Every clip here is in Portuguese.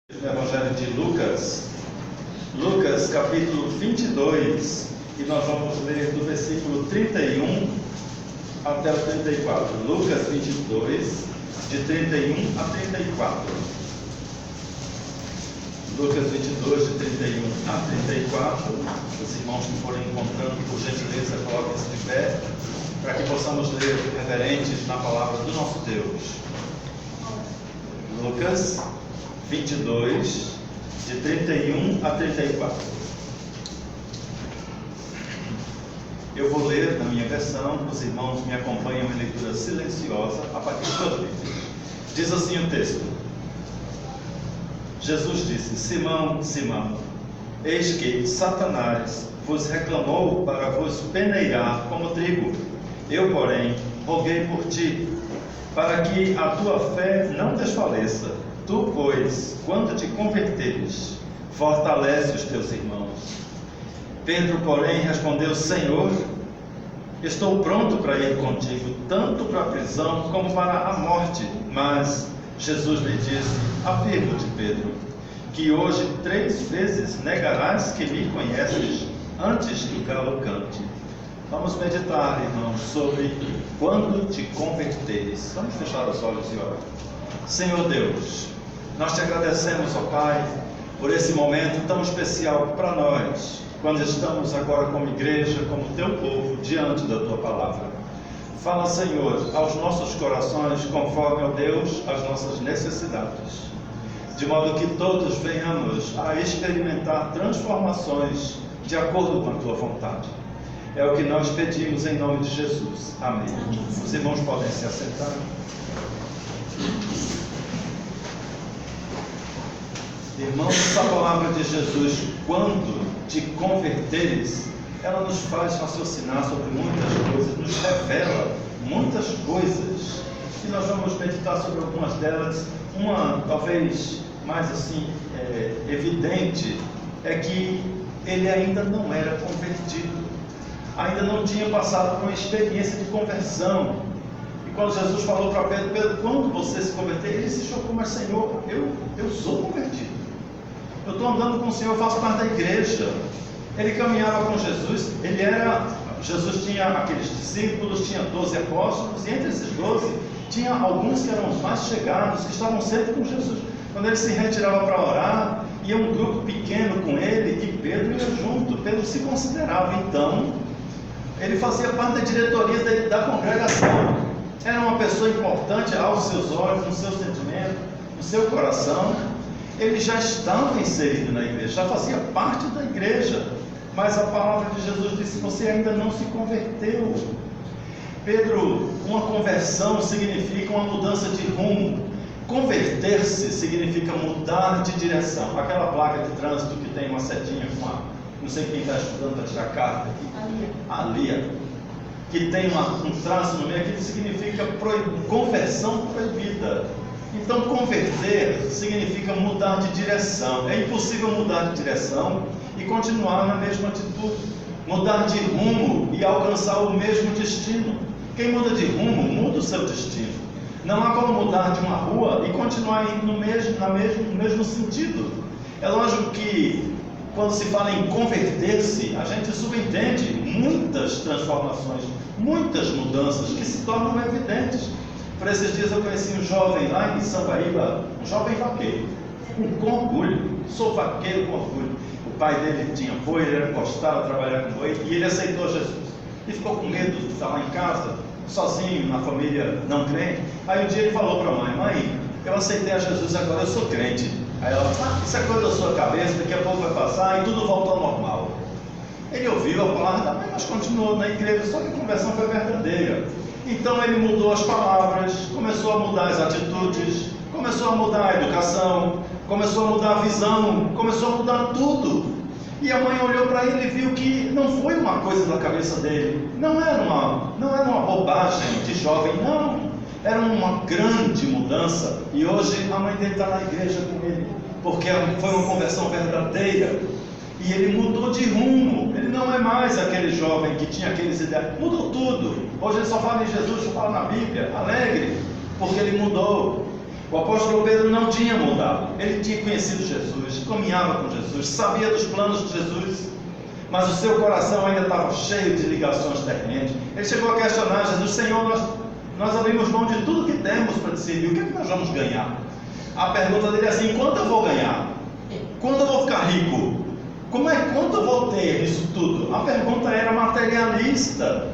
No Evangelho de Lucas, Lucas capítulo 22, e nós vamos ler do versículo 31 até o 34. Lucas 22, de 31 a 34. Lucas 22, de 31 a 34. Os irmãos que forem encontrando, por gentileza, coloquem-se de pé, para que possamos ler reverentes na palavra do nosso Deus. Lucas 22, de 31 a 34. Eu vou ler na minha versão, os irmãos me acompanham em leitura silenciosa a partir das Bíblias. Diz assim o texto: Jesus disse: Simão, Simão, eis que Satanás vos reclamou para vos peneirar como trigo. Eu, porém, roguei por ti, para que a tua fé não desfaleça. Tu, pois, quando te converteres, fortalece os teus irmãos. Pedro, porém, respondeu: Senhor, estou pronto para ir contigo, tanto para a prisão como para a morte. Mas Jesus lhe disse: Afirmo-te, Pedro, que hoje 3 vezes negarás que me conheces, antes que o galo cante. Vamos meditar, irmãos, sobre quando te converteres. Vamos fechar os olhos e orar. Senhor Deus, nós te agradecemos, ó Pai, por esse momento tão especial para nós, quando estamos agora como igreja, como teu povo, diante da tua palavra. Fala, Senhor, aos nossos corações, conforme, ó Deus, as nossas necessidades, de modo que todos venhamos a experimentar transformações de acordo com a tua vontade. É o que nós pedimos em nome de Jesus. Amém. Os irmãos podem se assentar. Irmãos, essa palavra de Jesus, quando te converteres, ela nos faz raciocinar sobre muitas coisas, nos revela muitas coisas, e nós vamos meditar sobre algumas delas. Uma, talvez mais assim, evidente, é que ele ainda não era convertido, ainda não tinha passado por uma experiência de conversão. E quando Jesus falou para Pedro: Pedro, quando você se converter, ele se chocou: mas Senhor, eu sou convertido, eu estou andando com o Senhor, eu faço parte da igreja. Ele caminhava com Jesus, Jesus tinha aqueles discípulos, tinha 12 apóstolos, e entre esses 12, tinha alguns que eram os mais chegados, que estavam sempre com Jesus. Quando ele se retirava para orar, ia um grupo pequeno com ele, e Pedro ia junto. Pedro se considerava, então, ele fazia parte da diretoria da congregação, era uma pessoa importante aos seus olhos, no seu sentimento, no seu coração. Ele já estava inserido na igreja, já fazia parte da igreja, mas a palavra de Jesus disse: você ainda não se converteu. Pedro, uma conversão significa uma mudança de rumo. Converter-se significa mudar de direção. Aquela placa de trânsito que tem uma setinha com não sei quem está estudando para tirar carta aqui, ali, que tem um traço no meio, aquilo significa conversão proibida. Então, converter significa mudar de direção. É impossível mudar de direção e continuar na mesma atitude, mudar de rumo e alcançar o mesmo destino. Quem muda de rumo, muda o seu destino. Não há como mudar de uma rua e continuar indo no mesmo sentido. É lógico que quando se fala em converter-se, a gente subentende muitas transformações, muitas mudanças que se tornam evidentes. Por esses dias eu conheci um jovem lá em Sambaíba, um jovem vaqueiro, com orgulho. Sou vaqueiro com orgulho. O pai dele tinha boi, ele gostava de trabalhar com boi, e ele aceitou Jesus. E ficou com medo de estar lá em casa, sozinho, na família não crente. Aí um dia ele falou para a mãe: mãe, eu aceitei a Jesus, agora eu sou crente. Aí ela: isso é coisa da sua cabeça, daqui a pouco vai passar e tudo volta ao normal. Ele ouviu a palavra da mãe, mas continuou na igreja, só que a conversão foi verdadeira. Então ele mudou as palavras, começou a mudar as atitudes, começou a mudar a educação, começou a mudar a visão, começou a mudar tudo. E a mãe olhou para ele e viu que não foi uma coisa da cabeça dele, não era uma bobagem de jovem, não, era uma grande mudança. E hoje a mãe dele está na igreja com ele, porque foi uma conversão verdadeira. E ele mudou de rumo. Ele não é mais aquele jovem que tinha aqueles ideais. Mudou tudo. Hoje ele só fala em Jesus, só fala na Bíblia, alegre, porque ele mudou. O apóstolo Pedro não tinha mudado. Ele tinha conhecido Jesus, caminhava com Jesus, sabia dos planos de Jesus, mas o seu coração ainda estava cheio de ligações terrenas. Ele chegou a questionar Jesus: Senhor, nós abrimos mão de tudo que temos para te servir, o que é que nós vamos ganhar? A pergunta dele é assim: quanto eu vou ganhar? Quando eu vou ficar rico? Quanto eu vou ter isso tudo? A pergunta era materialista.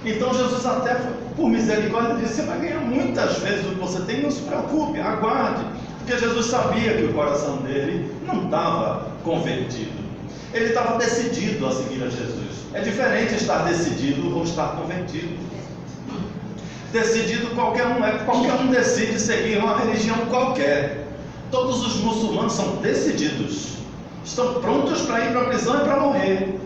Então Jesus, até por misericórdia, disse: você vai ganhar muitas vezes o que você tem, não se preocupe, aguarde. Porque Jesus sabia que o coração dele não estava convertido. Ele estava decidido a seguir a Jesus. É diferente estar decidido ou estar convertido. Decidido qualquer um decide seguir uma religião qualquer. Todos os muçulmanos são decididos, estão prontos para ir para a prisão e para morrer,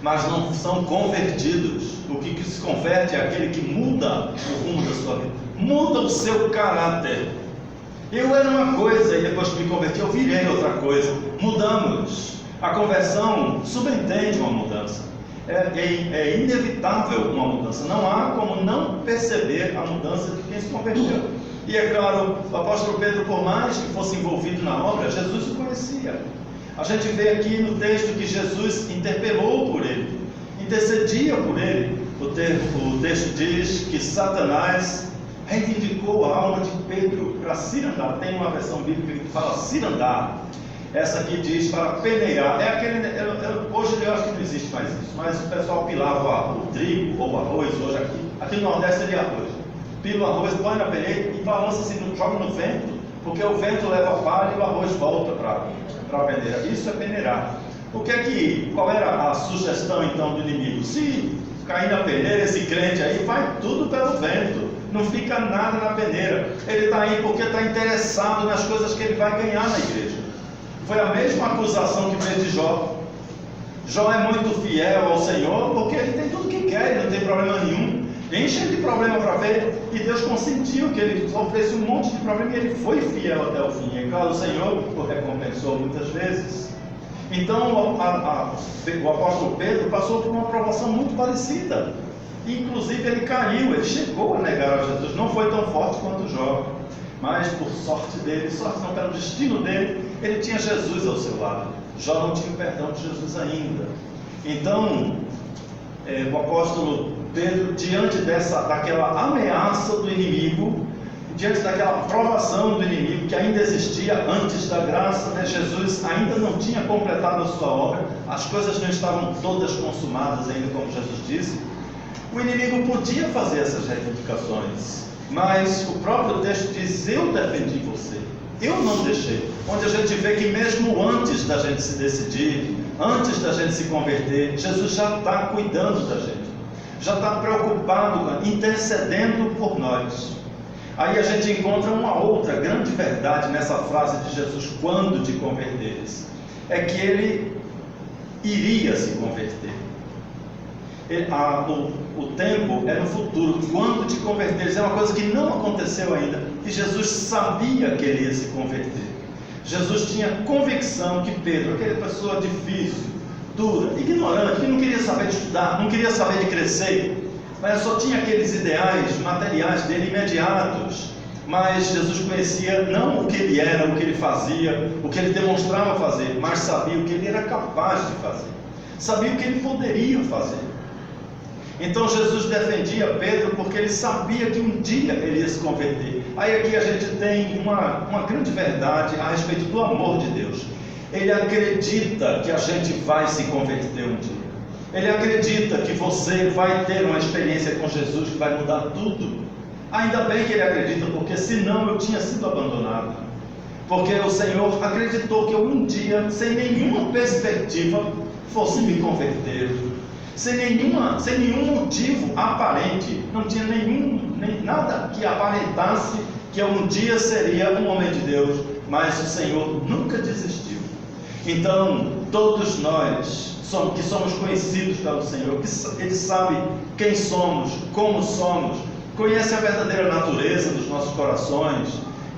mas não são convertidos. O que se converte é aquele que muda o rumo da sua vida, muda o seu caráter. Eu era uma coisa e depois que me converti eu virei outra coisa. Mudamos. A conversão subentende uma mudança. É inevitável uma mudança. Não há como não perceber a mudança de quem se converteu. E é claro, o apóstolo Pedro, por mais que fosse envolvido na obra, Jesus o conhecia. A gente vê aqui no texto que Jesus interpelou por ele, intercedia por ele. O texto diz que Satanás reivindicou a alma de Pedro para cirandar. Tem uma versão bíblica que fala cirandar. Essa aqui diz para peneirar. Hoje eu acho que não existe mais isso, mas o pessoal pilava o trigo ou o arroz. Hoje aqui no Nordeste seria arroz. Pila o arroz, põe na peneira e balança assim, joga no vento, porque o vento leva a palha e o arroz volta para a peneira. Isso é peneirar. Qual era a sugestão então do inimigo? Se cair na peneira, esse crente aí vai tudo pelo vento, não fica nada na peneira. Ele está aí porque está interessado nas coisas que ele vai ganhar na igreja. Foi a mesma acusação que fez de Jó. Jó é muito fiel ao Senhor porque ele tem tudo que quer, ele não tem problema nenhum. Enche de problema para ver, e Deus consentiu que ele sofresse um monte de problema e ele foi fiel até o fim. E claro, o Senhor o recompensou muitas vezes. Então o apóstolo Pedro passou por uma provação muito parecida. Inclusive ele caiu, ele chegou a negar a Jesus. Não foi tão forte quanto Jó, mas por sorte dele, sorte não, pelo destino dele, ele tinha Jesus ao seu lado. Jó não tinha o perdão de Jesus ainda. Então o apóstolo Pedro, diante daquela ameaça do inimigo, diante daquela provação do inimigo que ainda existia antes da graça, Jesus ainda não tinha completado a sua obra, as coisas não estavam todas consumadas ainda, como Jesus disse. O inimigo podia fazer essas reivindicações, mas o próprio texto diz: eu defendi você, eu não deixei. Onde a gente vê que mesmo antes da gente se decidir, antes da gente se converter, Jesus já está cuidando da gente, já está preocupado, intercedendo por nós. Aí a gente encontra uma outra grande verdade nessa frase de Jesus: quando te converteres, é que ele iria se converter. O tempo é no futuro. Quando te converteres é uma coisa que não aconteceu ainda, e Jesus sabia que ele ia se converter. Jesus tinha convicção que Pedro, aquela pessoa difícil, dura, ignorante, que não queria saber de estudar, não queria saber de crescer, mas só tinha aqueles ideais materiais dele imediatos. Mas Jesus conhecia não o que ele era, o que ele fazia, o que ele demonstrava fazer, mas sabia o que ele era capaz de fazer, sabia o que ele poderia fazer. Então Jesus defendia Pedro porque ele sabia que um dia ele ia se converter. Aí aqui a gente tem uma grande verdade a respeito do amor de Deus. Ele acredita que a gente vai se converter um dia. Ele acredita que você vai ter uma experiência com Jesus que vai mudar tudo. Ainda bem que ele acredita, porque senão eu tinha sido abandonado. Porque o Senhor acreditou que eu um dia, sem nenhuma perspectiva, fosse me converter. Sem nenhum motivo aparente, não tinha nada que aparentasse que eu um dia seria um homem de Deus, mas o Senhor nunca desistiu. Então, todos nós que somos conhecidos pelo Senhor, que Ele sabe quem somos, como somos, conhece a verdadeira natureza dos nossos corações,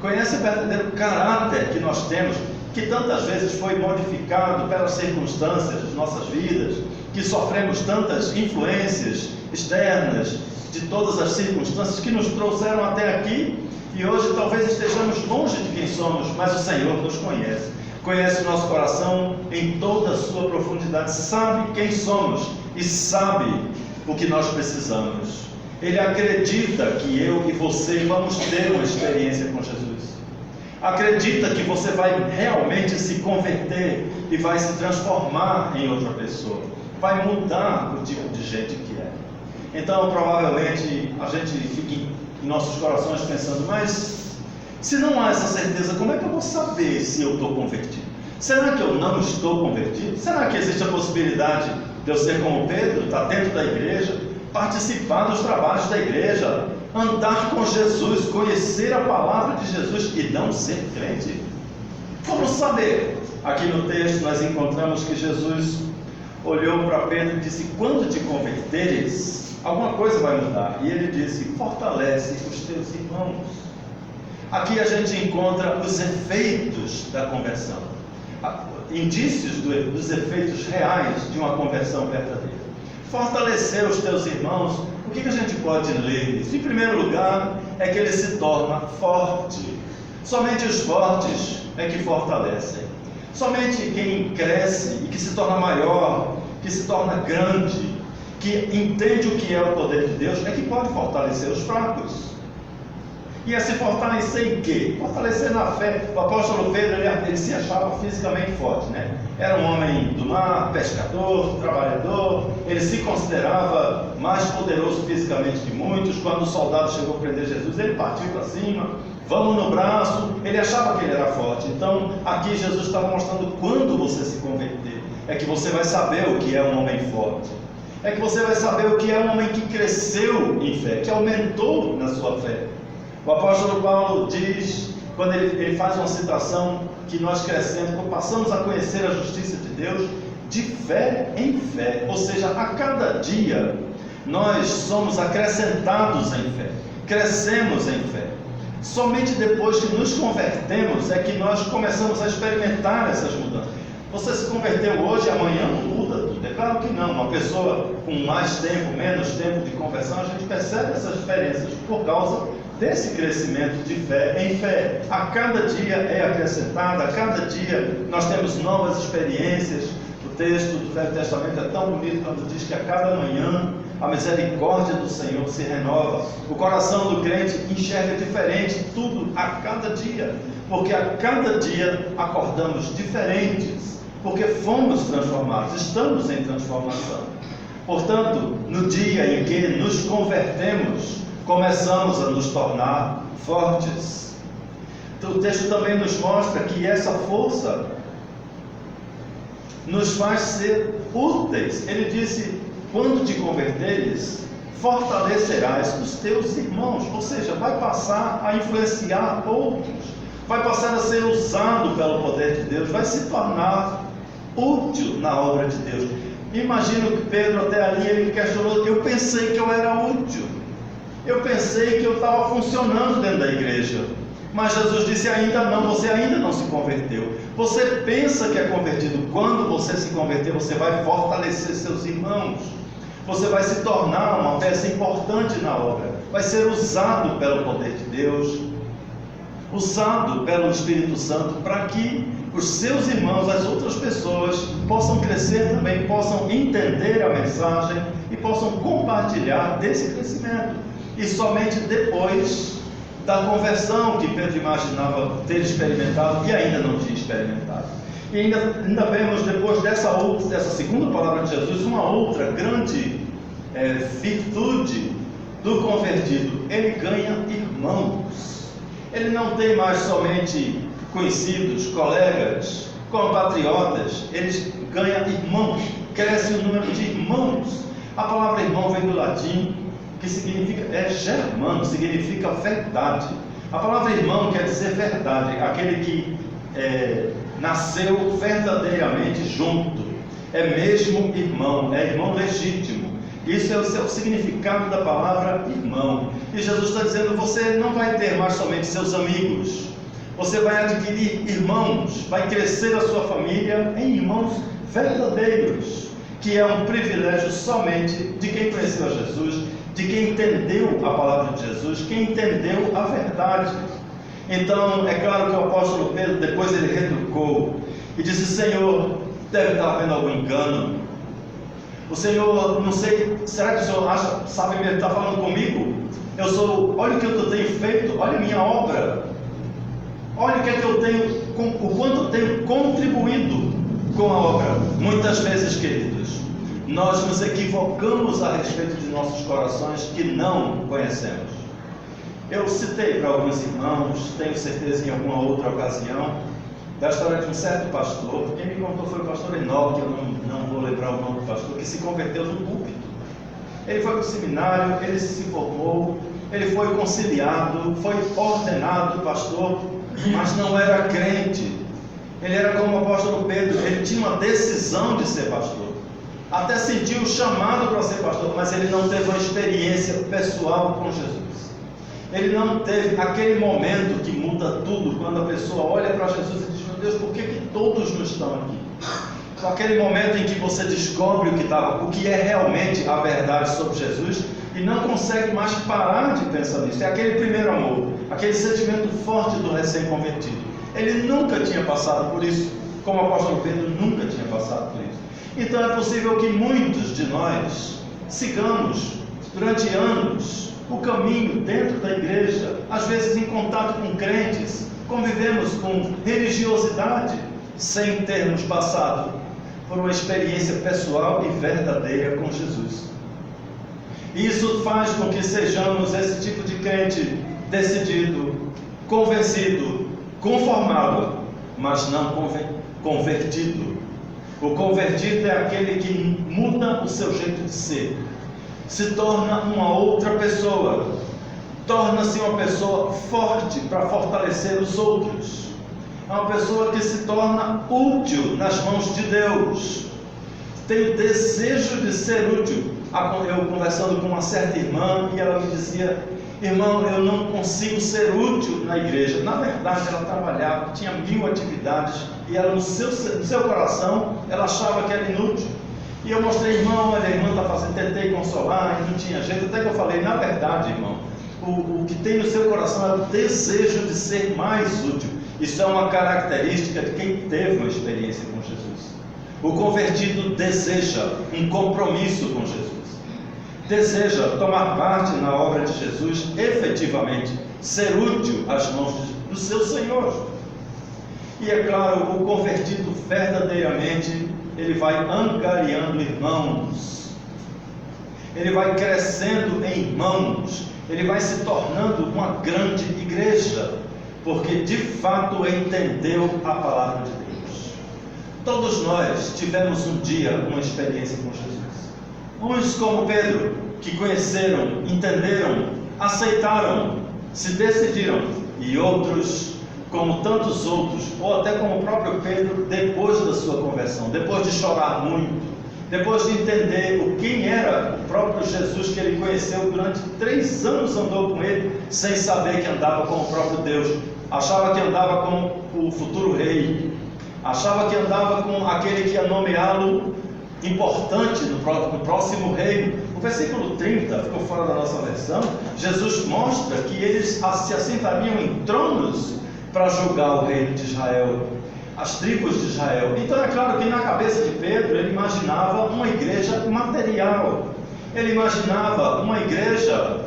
conhece o verdadeiro caráter que nós temos, que tantas vezes foi modificado pelas circunstâncias de nossas vidas, que sofremos tantas influências externas de todas as circunstâncias que nos trouxeram até aqui, E hoje talvez estejamos longe de quem somos, mas o Senhor nos conhece. Conhece o nosso coração em toda a sua profundidade, sabe quem somos e sabe o que nós precisamos. Ele acredita que eu e você vamos ter uma experiência com Jesus. Acredita que você vai realmente se converter e vai se transformar em outra pessoa. Vai mudar o tipo de gente que é. Então, provavelmente, a gente fica em nossos corações pensando, mas se não há essa certeza, como é que eu vou saber se eu estou convertido? Será que eu não estou convertido? Será que existe a possibilidade de eu ser como Pedro, estar dentro da igreja, participar dos trabalhos da igreja, andar com Jesus, conhecer a palavra de Jesus e não ser crente? Vamos saber. Aqui no texto nós encontramos que Jesus olhou para Pedro e disse, quando te converteres, alguma coisa vai mudar. E ele disse, fortalece os teus irmãos. Aqui a gente encontra os efeitos da conversão, indícios dos efeitos reais de uma conversão verdadeira. Fortalecer os teus irmãos, o que a gente pode ler nisso? Em primeiro lugar, é que ele se torna forte. Somente os fortes é que fortalecem. Somente quem cresce e que se torna maior, que se torna grande, que entende o que é o poder de Deus, é que pode fortalecer os fracos. E é se fortalecer em quê? Fortalecer na fé. O apóstolo Pedro, ele se achava fisicamente forte, né? Era um homem do mar, pescador, trabalhador. Ele se considerava mais poderoso fisicamente que muitos. Quando o soldado chegou a prender Jesus, ele partiu para cima, vamos no braço. Ele achava que ele era forte. Então, aqui Jesus estava mostrando quando você se converter, é que você vai saber o que é um homem forte. É que você vai saber o que é um homem que cresceu em fé, que aumentou na sua fé. O apóstolo Paulo diz, quando ele faz uma citação, que nós crescemos, passamos a conhecer a justiça de Deus de fé em fé. Ou seja, a cada dia nós somos acrescentados em fé, crescemos em fé. Somente depois que nos convertemos é que nós começamos a experimentar essas mudanças. Você se converteu hoje, amanhã não muda tudo? É claro que não. Uma pessoa com mais tempo, menos tempo de conversão, a gente percebe essas diferenças por causa desse crescimento de fé em fé. A cada dia é acrescentado, a cada dia nós temos novas experiências. O texto do Velho Testamento é tão bonito quando diz que a cada manhã a misericórdia do Senhor se renova. O coração do crente enxerga diferente tudo a cada dia, porque a cada dia acordamos diferentes, porque fomos transformados, estamos em transformação. Portanto, no dia em que nos convertemos, começamos a nos tornar fortes. O texto também nos mostra que essa força nos faz ser úteis. Ele disse, quando te converteres, fortalecerás os teus irmãos. Ou seja, vai passar a influenciar outros, vai passar a ser usado pelo poder de Deus, vai se tornar útil na obra de Deus. Imagino que Pedro até ali, ele questionou, eu pensei que eu era útil. Eu pensei que eu estava funcionando dentro da igreja. Mas Jesus disse, ainda não, você ainda não se converteu. Você pensa que é convertido. Quando você se converter, você vai fortalecer seus irmãos. Você vai se tornar uma peça importante na obra. Vai ser usado pelo poder de Deus, usado pelo Espírito Santo, para que os seus irmãos, as outras pessoas, possam crescer também, possam entender a mensagem e possam compartilhar desse crescimento. E somente depois da conversão que Pedro imaginava ter experimentado e ainda não tinha experimentado. E ainda vemos depois dessa segunda palavra de Jesus, uma outra grande virtude do convertido. Ele ganha irmãos. Ele não tem mais somente conhecidos, colegas, compatriotas. Ele ganha irmãos. Cresce o número de irmãos. A palavra irmão vem do latim, que significa, germano, significa verdade. A palavra irmão quer dizer verdade, aquele que nasceu verdadeiramente junto, é mesmo irmão, é irmão legítimo. Isso é o seu significado da palavra irmão. E Jesus está dizendo, você não vai ter mais somente seus amigos, você vai adquirir irmãos, vai crescer a sua família em irmãos verdadeiros, que é um privilégio somente de quem conheceu a Jesus, de quem entendeu a palavra de Jesus, quem entendeu a verdade. Então, é claro que o apóstolo Pedro, depois ele retrucou e disse: Senhor, deve estar havendo algum engano. O Senhor, não sei, será que o Senhor acha, sabe mesmo, está falando comigo? Olha o que eu tenho feito, olha a minha obra, olha o que é que eu tenho, o quanto eu tenho contribuído com a obra. Muitas vezes, queridos, nós nos equivocamos a respeito de nossos corações que não conhecemos. Eu citei para alguns irmãos, tenho certeza em alguma outra ocasião, da história de um certo pastor. Quem me contou foi o pastor Enoque, eu não vou lembrar o nome do pastor, que se converteu no púlpito. Ele foi para o seminário, ele se formou, ele foi conciliado, foi ordenado pastor, mas não era crente. Ele era como o apóstolo Pedro, ele tinha uma decisão de ser pastor, até sentiu o chamado para ser pastor, mas ele não teve uma experiência pessoal com Jesus. Ele não teve aquele momento que muda tudo, quando a pessoa olha para Jesus e diz: meu Deus, por que todos não estão aqui? Aquele momento em que você descobre o que é realmente a verdade sobre Jesus e não consegue mais parar de pensar nisso. É aquele primeiro amor, aquele sentimento forte do recém-convertido. Ele nunca tinha passado por isso, como o apóstolo Pedro nunca tinha passado por isso. Então é possível que muitos de nós sigamos durante anos o caminho dentro da igreja, às vezes em contato com crentes, convivemos com religiosidade, sem termos passado por uma experiência pessoal e verdadeira com Jesus. E isso faz com que sejamos esse tipo de crente decidido, convencido, conformado, mas não convertido. O convertido é aquele que muda o seu jeito de ser, se torna uma outra pessoa, torna-se uma pessoa forte para fortalecer os outros, é uma pessoa que se torna útil nas mãos de Deus, tem o desejo de ser útil. Eu conversando com uma certa irmã, e ela me dizia: irmão, eu não consigo ser útil na igreja. Na verdade, ela trabalhava, tinha 1000 atividades, e ela no seu coração, ela achava que era inútil. E eu mostrei: irmão, olha, a irmã está fazendo, tentei consolar, e não tinha jeito. Até que eu falei: na verdade, irmão, o que tem no seu coração é o desejo de ser mais útil. Isso é uma característica de quem teve uma experiência com Jesus. O convertido deseja um compromisso com Jesus, deseja tomar parte na obra de Jesus, efetivamente ser útil às mãos do seu Senhor. E é claro, o convertido verdadeiramente, ele vai angariando irmãos, ele vai crescendo em irmãos, ele vai se tornando uma grande igreja, porque de fato entendeu a palavra de Deus. Todos nós tivemos um dia uma experiência com Jesus. Uns como Pedro, que conheceram, entenderam, aceitaram, se decidiram, e outros como tantos outros, ou até como o próprio Pedro, depois da sua conversão, depois de chorar muito, depois de entender quem era o próprio Jesus que ele conheceu durante 3 anos, andou com ele, sem saber que andava com o próprio Deus, achava que andava com o futuro rei, achava que andava com aquele que ia nomeá-lo importante no próximo reino. O versículo 30, ficou fora da nossa versão, Jesus mostra que eles se assentariam em tronos para julgar o reino de Israel, as tribos de Israel. Então é claro que na cabeça de Pedro ele imaginava uma igreja material, ele imaginava uma igreja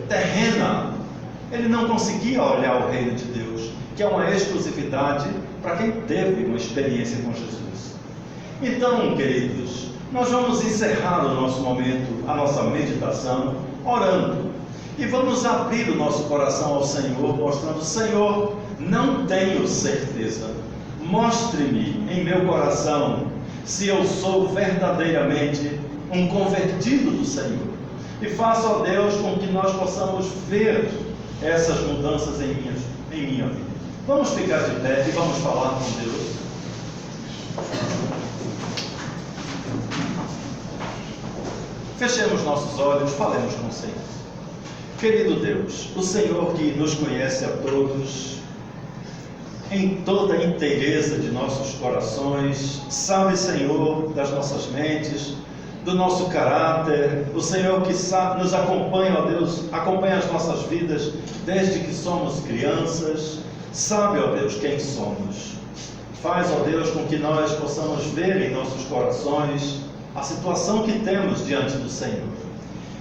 terrena. Ele não conseguia olhar o reino de Deus, que é uma exclusividade para quem teve uma experiência com Jesus. Então, queridos, nós vamos encerrar o nosso momento, a nossa meditação, orando. E vamos abrir o nosso coração ao Senhor, mostrando: Senhor, não tenho certeza. Mostre-me em meu coração se eu sou verdadeiramente um convertido do Senhor. E faça, ó Deus, com que nós possamos ver essas mudanças em minha vida. Vamos ficar de pé e vamos falar com Deus. Fechemos nossos olhos, falemos com o Senhor. Querido Deus, o Senhor que nos conhece a todos, em toda a inteireza de nossos corações, sabe, Senhor, das nossas mentes, do nosso caráter, o Senhor que nos acompanha, ó Deus, acompanha as nossas vidas desde que somos crianças, sabe, ó Deus, quem somos. Faz, ó Deus, com que nós possamos ver em nossos corações a situação que temos diante do Senhor.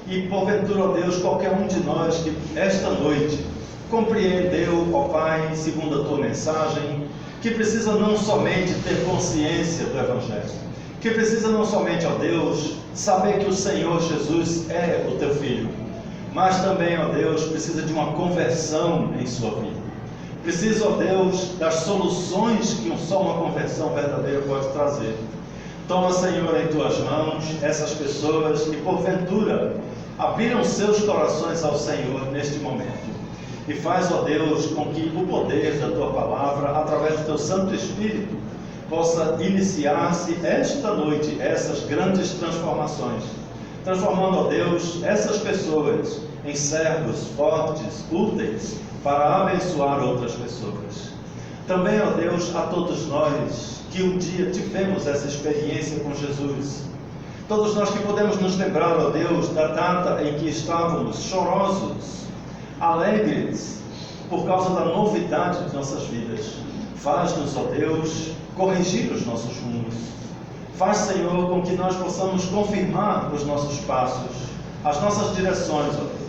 E porventura, ó Deus, qualquer um de nós que esta noite compreendeu, ó Pai, segundo a Tua mensagem, que precisa não somente ter consciência do Evangelho, que precisa não somente, ó Deus, saber que o Senhor Jesus é o Teu Filho, mas também, ó Deus, precisa de uma conversão em sua vida. Precisa, ó Deus, das soluções que só uma conversão verdadeira pode trazer. Toma, Senhor, em Tuas mãos essas pessoas que, porventura, abriram seus corações ao Senhor neste momento. E faz, ó Deus, com que o poder da Tua palavra, através do Teu Santo Espírito, possa iniciar-se esta noite essas grandes transformações. Transformando, ó Deus, essas pessoas em servos fortes, úteis, para abençoar outras pessoas. Também, ó Deus, a todos nós que um dia tivemos essa experiência com Jesus. Todos nós que podemos nos lembrar, ó Deus, da data em que estávamos chorosos, alegres, por causa da novidade de nossas vidas. Faz-nos, ó Deus, corrigir os nossos rumos. Faz, Senhor, com que nós possamos confirmar os nossos passos, as nossas direções, ó Deus,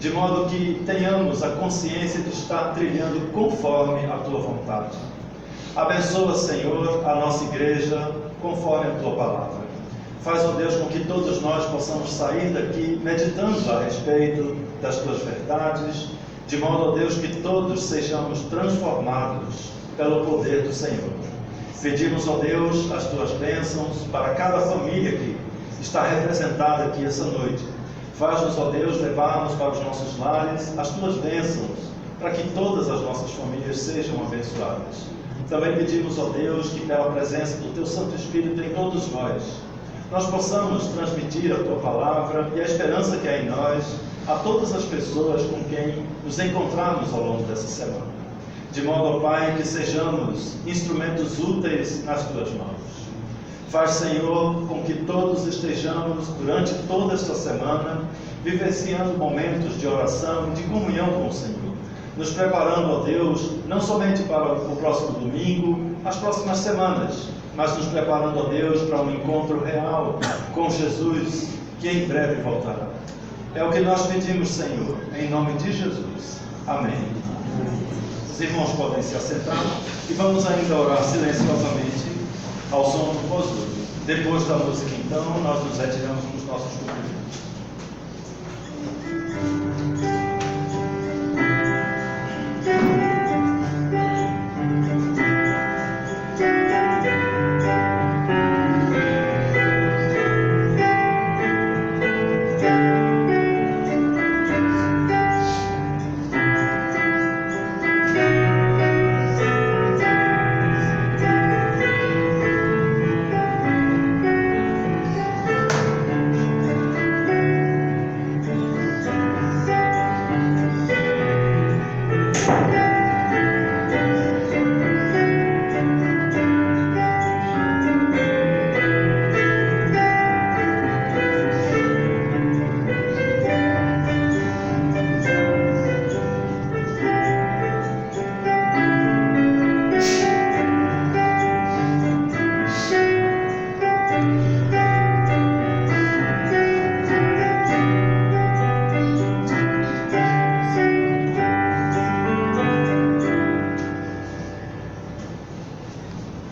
de modo que tenhamos a consciência de estar trilhando conforme a Tua vontade. Abençoa, Senhor, a nossa igreja conforme a Tua palavra. Faz, ó Deus, com que todos nós possamos sair daqui meditando a respeito das Tuas verdades, de modo, ó Deus, que todos sejamos transformados pelo poder do Senhor. Pedimos, ó Deus, as Tuas bênçãos para cada família que está representada aqui essa noite. Faz-nos, ó Deus, levarmos para os nossos lares as Tuas bênçãos, para que todas as nossas famílias sejam abençoadas. Também pedimos, ó Deus, que pela presença do Teu Santo Espírito em todos nós possamos transmitir a Tua palavra e a esperança que há em nós a todas as pessoas com quem nos encontrarmos ao longo dessa semana. De modo, ó Pai, que sejamos instrumentos úteis nas Tuas mãos. Faz, Senhor, com que todos estejamos, durante toda esta semana, vivenciando momentos de oração e de comunhão com o Senhor. Nos preparando, ó Deus, não somente para o próximo domingo, as próximas semanas, mas nos preparando, ó Deus, para um encontro real com Jesus, que em breve voltará. É o que nós pedimos, Senhor, em nome de Jesus. Amém. Os irmãos podem se assentar e vamos ainda orar silenciosamente ao som do pós-lúdio. Depois da música, então, nós nos retiramos dos nossos cumprimentos.